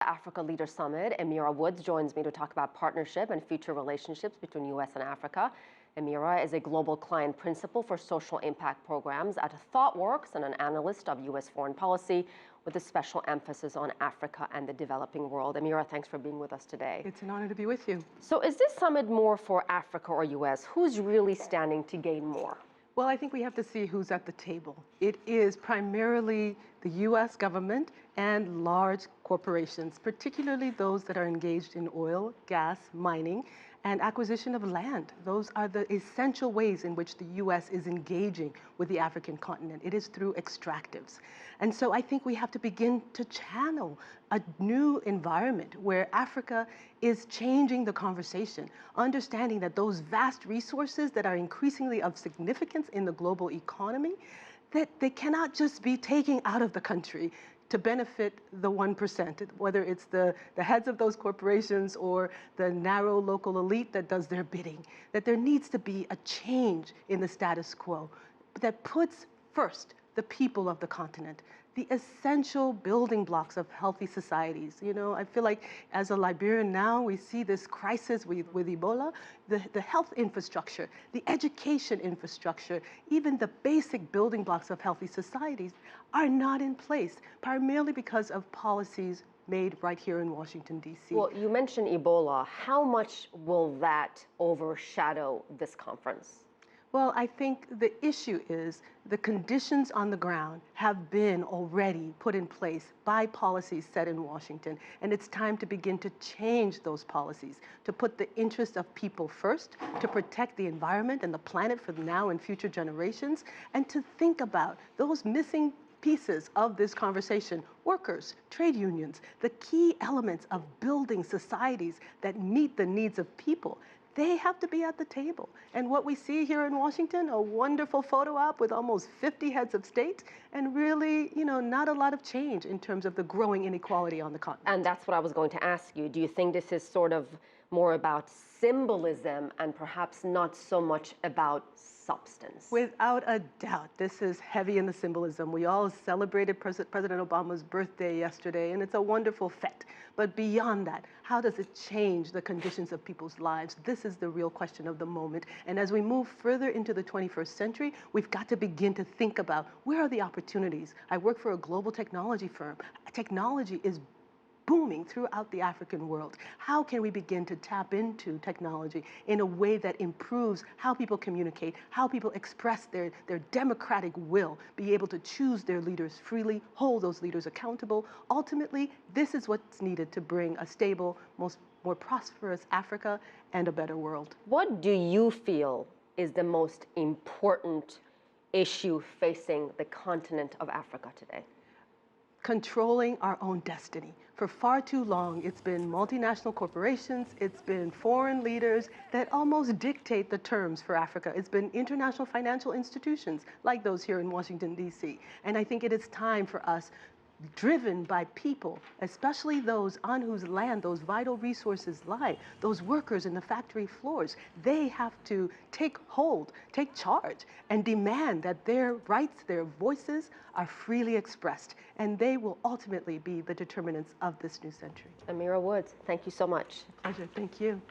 Africa Leaders Summit. Emira Woods joins me to talk about partnership and future relationships between U.S. and Africa. Emira is a global client principal for social impact programs at ThoughtWorks and an analyst of U.S. foreign policy with a special emphasis on Africa and the developing world. Emira, thanks for being with us today. It's an honor to be with you. So is this summit more for Africa or U.S.? Who's really standing to gain more? Well, I think we have to see who's at the table. It is primarily the U.S. government and large corporations, particularly those that are engaged in oil, gas, mining, and acquisition of land. Those are the essential ways in which the U.S. is engaging with the African continent. It is through extractives. And so I think we have to begin to channel a new environment where Africa is changing the conversation, understanding that those vast resources that are increasingly of significance in the global economy, that they cannot just be taken out of the country to benefit the 1%, whether it's the heads of those corporations or the narrow local elite that does their bidding, that there needs to be a change in the status quo that puts first the people of the continent, the essential building blocks of healthy societies. You know, I feel like as a Liberian now, we see this crisis with Ebola, the health infrastructure, the education infrastructure, even the basic building blocks of healthy societies are not in place, primarily because of policies made right here in Washington, D.C. Well, you mentioned Ebola. How much will that overshadow this conference? Well, I think the issue is the conditions on the ground have been already put in place by policies set in Washington, and it's time to begin to change those policies, to put the interests of people first, to protect the environment and the planet for now and future generations, and to think about those missing pieces of this conversation: workers, trade unions, the key elements of building societies that meet the needs of people. They have to be at the table. And what we see here in Washington, a wonderful photo op with almost 50 heads of state, and really, you know, not a lot of change in terms of the growing inequality on the continent. And that's what I was going to ask you. Do you think this is sort of more about symbolism and perhaps not so much about substance? Without a doubt, this is heavy in the symbolism. We all celebrated President Obama's birthday yesterday, and it's a wonderful fete. But beyond that, how does it change the conditions of people's lives? This is the real question of the moment. And as we move further into the 21st century, we've got to begin to think about where are the opportunities. I work for a global technology firm. Technology is booming throughout the African world. How can we begin to tap into technology in a way that improves how people communicate, how people express their democratic will, be able to choose their leaders freely, hold those leaders accountable? Ultimately, this is what's needed to bring a stable, more prosperous Africa and a better world. What do you feel is the most important issue facing the continent of Africa today? Controlling our own destiny. For far too long, it's been multinational corporations, it's been foreign leaders that almost dictate the terms for Africa. It's been international financial institutions like those here in Washington, D.C. And I think it is time for us, driven by people, especially those on whose land those vital resources lie, those workers in the factory floors, they have to take hold, take charge, and demand that their rights, their voices are freely expressed, and they will ultimately be the determinants of this new century. Emira Woods, thank you so much. Pleasure, thank you.